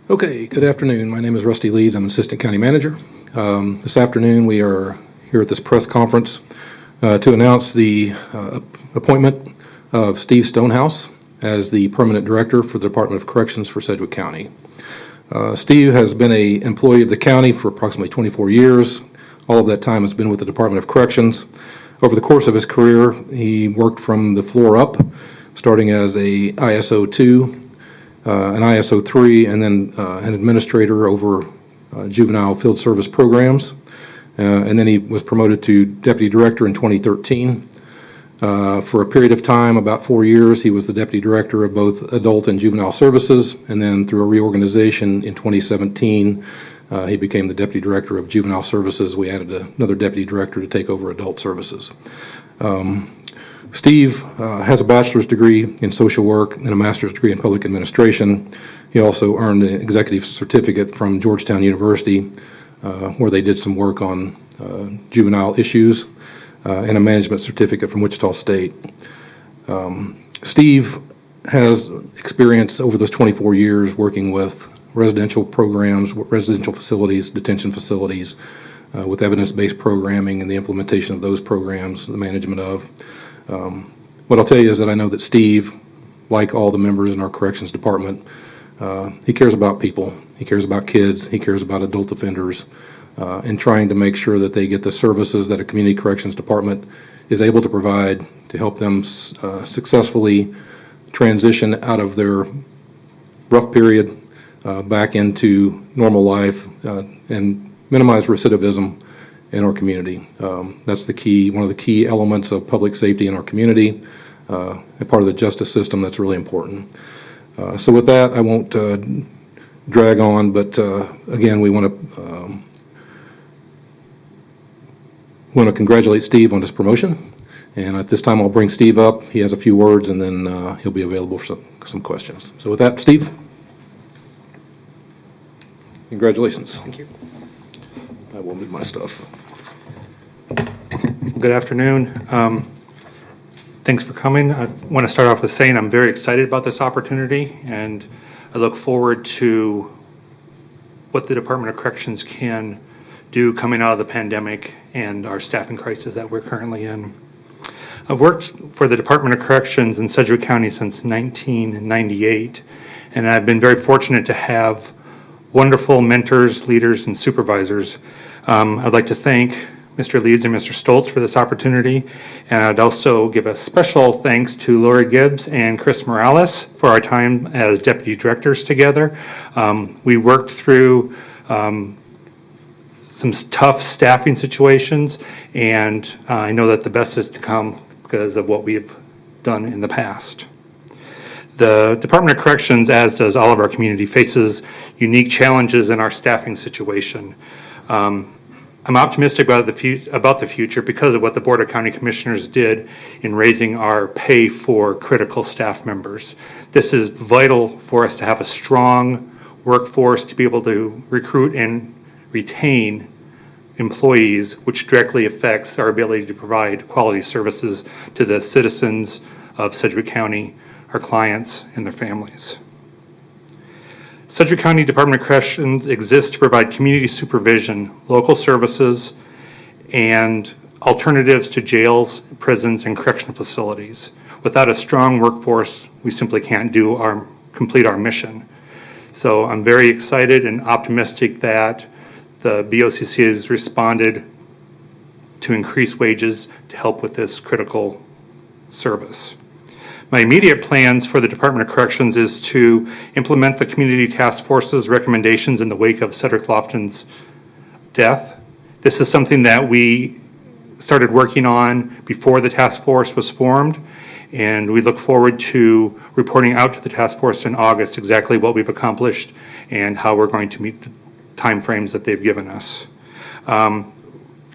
Okay, good afternoon. My name is Rusty Leeds. I'm Assistant County Manager. This afternoon we are here at this press conference to announce the appointment of Steve Stonehouse as the Permanent Director for the Department of Corrections for Sedgwick County. Steve has been an employee of the county for approximately 24 years. All of that time has been with the Department of Corrections. Over the course of his career, he worked from the floor up, starting as a ISO 2, an ISO 3, and then an administrator over juvenile field service programs. And then he was promoted to Deputy Director in 2013. For a period of time, about 4 years, he was the Deputy Director of both Adult and Juvenile Services, and then through a reorganization in 2017, he became the Deputy Director of Juvenile Services. We added another Deputy Director to take over Adult Services. Steve has a bachelor's degree in social work and a master's degree in public administration. He also earned an executive certificate from Georgetown University, where they did some work on juvenile issues, and a management certificate from Wichita State. Steve has experience over those 24 years working with residential programs, residential facilities, detention facilities, with evidence-based programming and the implementation of those programs, the management of. What I'll tell you is that I know that Steve, like all the members in our corrections department, he cares about people. He cares about kids. He cares about adult offenders, and trying to make sure that they get the services that a community corrections department is able to provide to help them successfully transition out of their rough period back into normal life and minimize recidivism in our community. That's the key, one of the key elements of public safety in our community, and part of the justice system that's really important. So with that, I won't drag on, but again, we want to congratulate Steve on his promotion. And at this time, I'll bring Steve up. He has a few words, and then he'll be available for some questions. So with that, Steve, congratulations. Thank you. I will move my stuff. Good afternoon. Thanks for coming. I want to start off with saying I'm very excited about this opportunity, and I look forward to what the Department of Corrections can do coming out of the pandemic and our staffing crisis that we're currently in. I've worked for the Department of Corrections in Sedgwick County since 1998, and I've been very fortunate to have wonderful mentors, leaders, and supervisors. I'd like to thank Mr. Leeds and Mr. Stoltz for this opportunity, and I'd also give a special thanks to Lori Gibbs and Chris Morales for our time as deputy directors together. We worked through some tough staffing situations, and I know that the best is to come because of what we've done in the past. The Department of Corrections, as does all of our community, faces unique challenges in our staffing situation. I'm optimistic about the future because of what the Board of County Commissioners did in raising our pay for critical staff members. This is vital for us to have a strong workforce to be able to recruit and retain employees, which directly affects our ability to provide quality services to the citizens of Sedgwick County, our clients, and their families. Sedgwick County Department of Corrections exists to provide community supervision, local services, and alternatives to jails, prisons, and correctional facilities. Without a strong workforce, we simply can't complete our mission. So I'm very excited and optimistic that the BOCC has responded to increase wages to help with this critical service. My immediate plans for the Department of Corrections is to implement the Community Task Force's recommendations in the wake of Cedric Lofton's death. This is something that we started working on before the task force was formed, and we look forward to reporting out to the task force in August exactly what we've accomplished and how we're going to meet the timeframes that they've given us.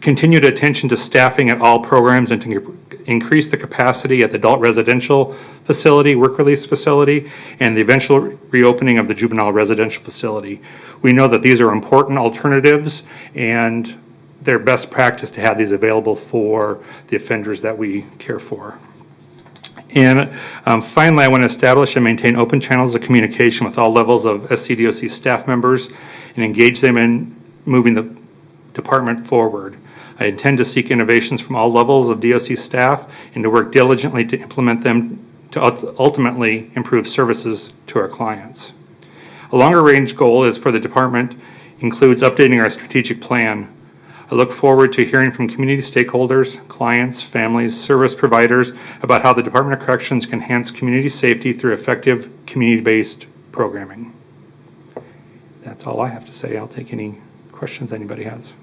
Continued attention to staffing at all programs and to increase the capacity at the adult residential facility, work release facility, and the eventual reopening of the juvenile residential facility. We know that these are important alternatives, and they're best practice to have these available for the offenders that we care for. And finally, I want to establish and maintain open channels of communication with all levels of SCDOC staff members and engage them in moving the department forward. I intend to seek innovations from all levels of DOC staff and to work diligently to implement them to ultimately improve services to our clients. A longer range goal is for the department includes updating our strategic plan. I look forward to hearing from community stakeholders, clients, families, service providers about how the Department of Corrections can enhance community safety through effective community-based programming. That's all I have to say. I'll take any questions anybody has.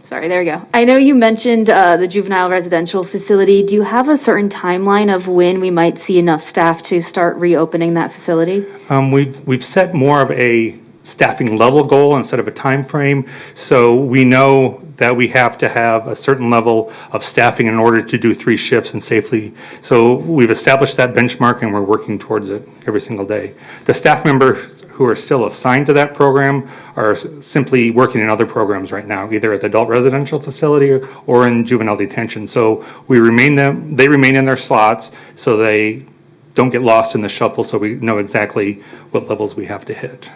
Sorry, there we go. I know you mentioned the juvenile residential facility. Do you have a certain timeline of when we might see enough staff to start reopening that facility? We've set more of a staffing level goal instead of a time frame. So we know that we have to have a certain level of staffing in order to do 3 shifts and safely. So we've established that benchmark and we're working towards it every single day. The staff members who are still assigned to that program are simply working in other programs right now, either at the adult residential facility or in juvenile detention. So they remain in their slots so they don't get lost in the shuffle, so we know exactly what levels we have to hit.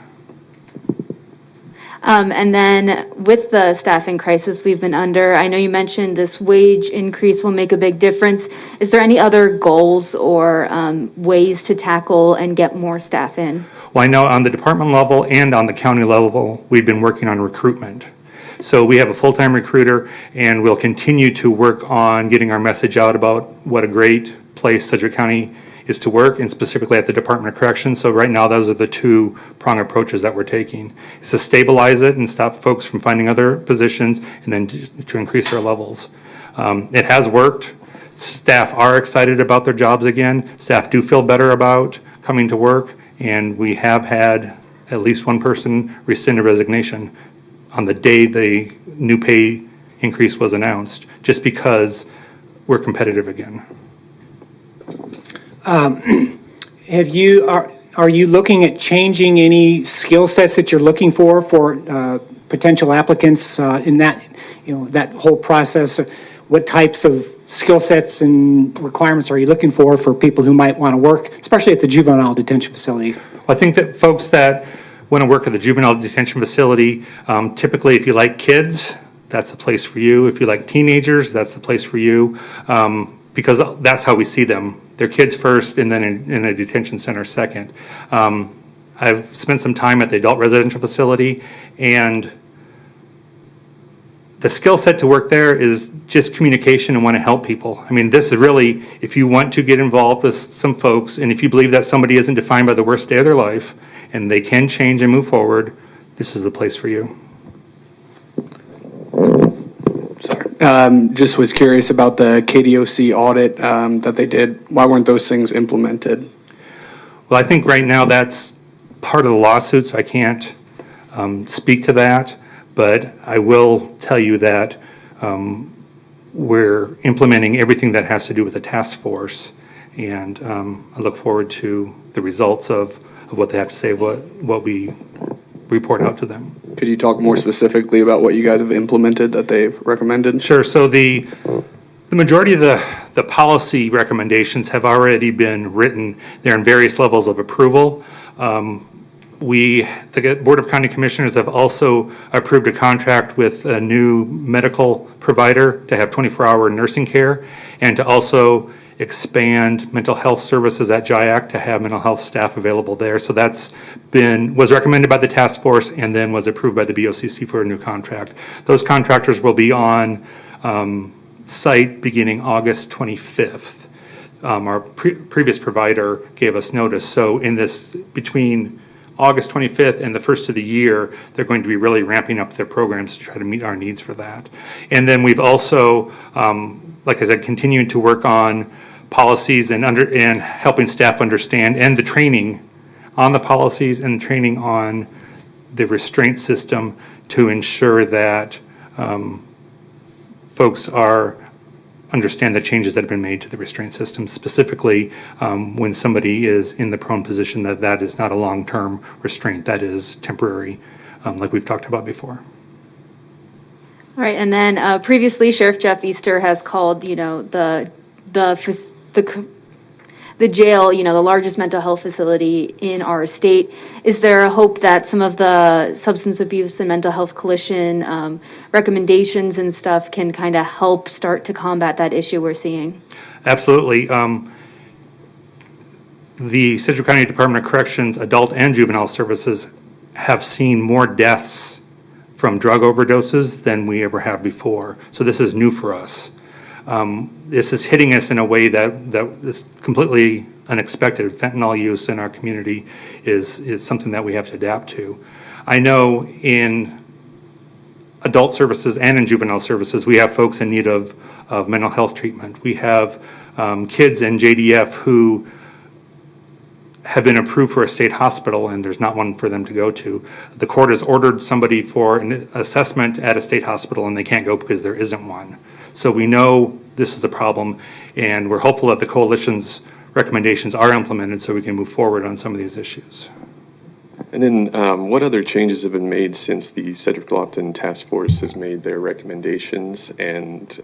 And then with the staffing crisis we've been under, I know you mentioned this wage increase will make a big difference. Is there any other goals or ways to tackle and get more staff in? Well, I know on the department level and on the county level, we've been working on recruitment. So we have a full-time recruiter, and we'll continue to work on getting our message out about what a great place Sedgwick County is to work, and specifically at the Department of Corrections. So right now, those are the 2-prong approaches that we're taking. It's to stabilize it and stop folks from finding other positions, and then to increase their levels. It has worked. Staff are excited about their jobs again. Staff do feel better about coming to work, and we have had at least one person rescind a resignation on the day the new pay increase was announced, just because we're competitive again. Are you looking at changing any skill sets that you're looking for potential applicants in that, that whole process? What types of skill sets and requirements are you looking for people who might want to work, especially at the juvenile detention facility? Well, I think that folks that want to work at the juvenile detention facility, typically if you like kids, that's the place for you. If you like teenagers, that's the place for you, because that's how we see them. They're kids first, and then in a detention center second. I've spent some time at the adult residential facility, and the skill set to work there is just communication and want to help people. I mean, this is really, if you want to get involved with some folks, and if you believe that somebody isn't defined by the worst day of their life, and they can change and move forward, this is the place for you. Just was curious about the KDOC audit that they did. Why weren't those things implemented? Well, I think right now that's part of the lawsuit, so I can't speak to that, but I will tell you that we're implementing everything that has to do with the task force, and I look forward to the results of what they have to say, what we report out to them. Could you talk more specifically about what you guys have implemented that they've recommended? Sure. So the majority of the policy recommendations have already been written. They're in various levels of approval. The Board of County Commissioners have also approved a contract with a new medical provider to have 24-hour nursing care, and to also expand mental health services at JIAC to have mental health staff available there. So that's was recommended by the task force and then was approved by the BOCC for a new contract. Those contractors will be on site beginning August 25th. Our previous provider gave us notice. So in this, between August 25th and the first of the year, they're going to be really ramping up their programs to try to meet our needs for that. And then we've also, like I said, continuing to work on policies and helping staff understand, and the training on the policies and training on the restraint system to ensure that folks understand the changes that have been made to the restraint system, specifically when somebody is in the prone position, that is not a long-term restraint, that is temporary, like we've talked about before. All right, and then previously Sheriff Jeff Easter has called, the jail, the largest mental health facility in our state. Is there a hope that some of the substance abuse and mental health coalition recommendations and stuff can kind of help start to combat that issue we're seeing? Absolutely. The Sedgwick County Department of Corrections Adult and Juvenile Services have seen more deaths from drug overdoses than we ever have before. So this is new for us. This is hitting us in a way that is completely unexpected. Fentanyl use in our community is something that we have to adapt to. I know in adult services and in juvenile services, we have folks in need of mental health treatment. We have kids in JDF who have been approved for a state hospital and there's not one for them to go to. The court has ordered somebody for an assessment at a state hospital and they can't go because there isn't one. So we know this is a problem, and we're hopeful that the coalition's recommendations are implemented so we can move forward on some of these issues. And then what other changes have been made since the Sedgwick Lofton Task Force has made their recommendations, and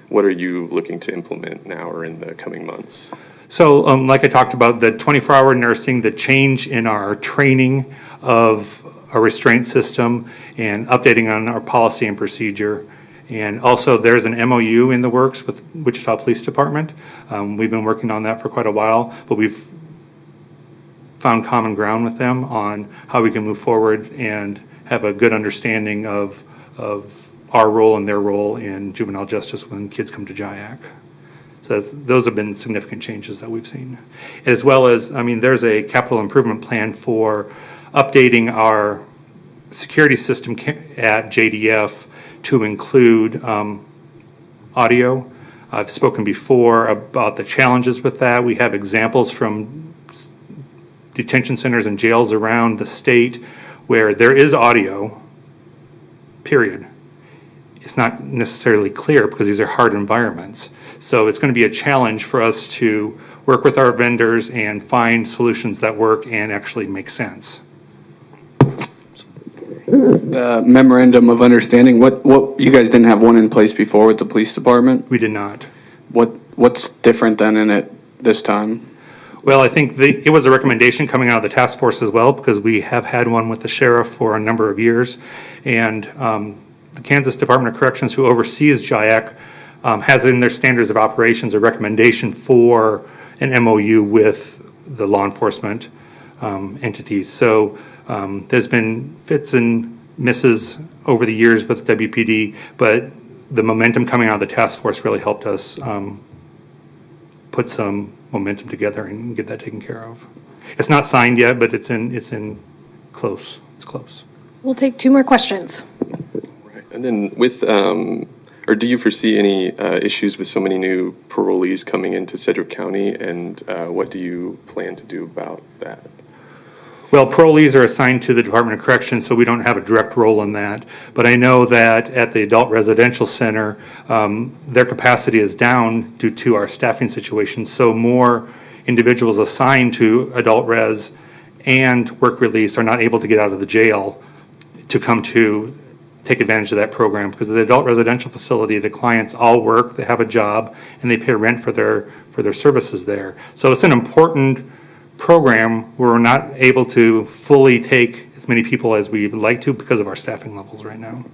what are you looking to implement now or in the coming months? So like I talked about, the 24-hour nursing, the change in our training of a restraint system and updating on our policy and procedure. And also there's an MOU in the works with Wichita Police Department. We've been working on that for quite a while, but we've found common ground with them on how we can move forward and have a good understanding of our role and their role in juvenile justice when kids come to JIAC. So those have been significant changes that we've seen. As well as, there's a capital improvement plan for updating our security system at JDF to include audio. I've spoken before about the challenges with that. We have examples from detention centers and jails around the state where there is audio, period. It's not necessarily clear because these are hard environments. So it's going to be a challenge for us to work with our vendors and find solutions that work and actually make sense. The Memorandum of Understanding, what you guys didn't have one in place before with the police department? We did not. What's different than in it this time? Well, I think it was a recommendation coming out of the task force as well, because we have had one with the sheriff for a number of years. And the Kansas Department of Corrections, who oversees JIAC, has in their standards of operations a recommendation for an MOU with the law enforcement entities. So there's been fits and misses over the years with WPD, but the momentum coming out of the task force really helped us put some momentum together and get that taken care of. It's not signed yet, but it's in close. It's close. We'll take 2 more questions. Right. And then with, or do you foresee any issues with so many new parolees coming into Sedgwick County, and what do you plan to do about that? Well, parolees are assigned to the Department of Corrections, so we don't have a direct role in that. But I know that at the Adult Residential Center, their capacity is down due to our staffing situation. So more individuals assigned to adult res and work release are not able to get out of the jail to come to take advantage of that program. Because at the Adult Residential Facility, the clients all work, they have a job, and they pay rent for their services there. So it's an important program where we're not able to fully take as many people as we would like to because of our staffing levels right now.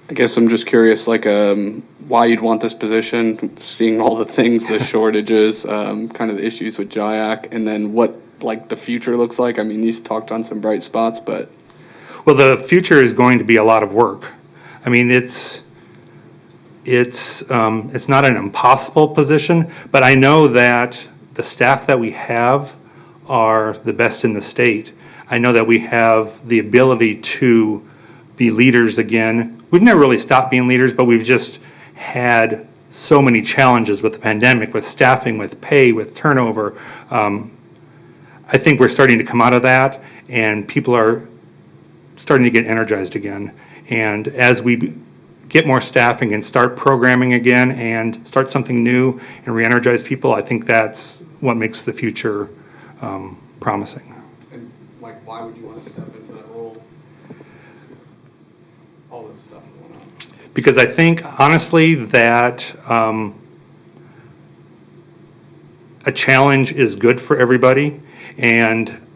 I guess I'm just curious, why you'd want this position, seeing all the things, the shortages, kind of the issues with JIAC, and then what, the future looks like. You talked on some bright spots, but... Well, the future is going to be a lot of work. It's not an impossible position, but I know that the staff that we have are the best in the state. I know that we have the ability to be leaders again. We've never really stopped being leaders, but we've just had so many challenges with the pandemic, with staffing, with pay, with turnover. I think we're starting to come out of that, and people are starting to get energized again. And as we get more staffing and start programming again and start something new and re-energize people, I think that's what makes the future promising. And why would you want to step into that role? all this stuff going on? Because I think honestly that a challenge is good for everybody, and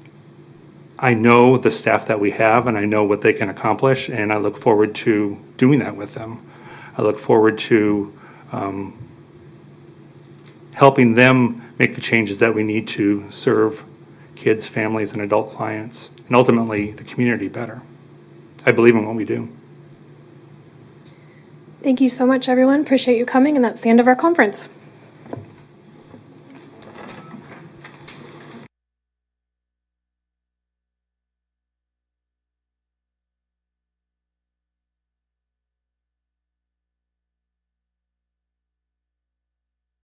I know the staff that we have, and I know what they can accomplish, and I look forward to doing that with them. I look forward to helping them make the changes that we need to serve kids, families, and adult clients, and ultimately the community better. I believe in what we do. Thank you so much, everyone. Appreciate you coming, and that's the end of our conference.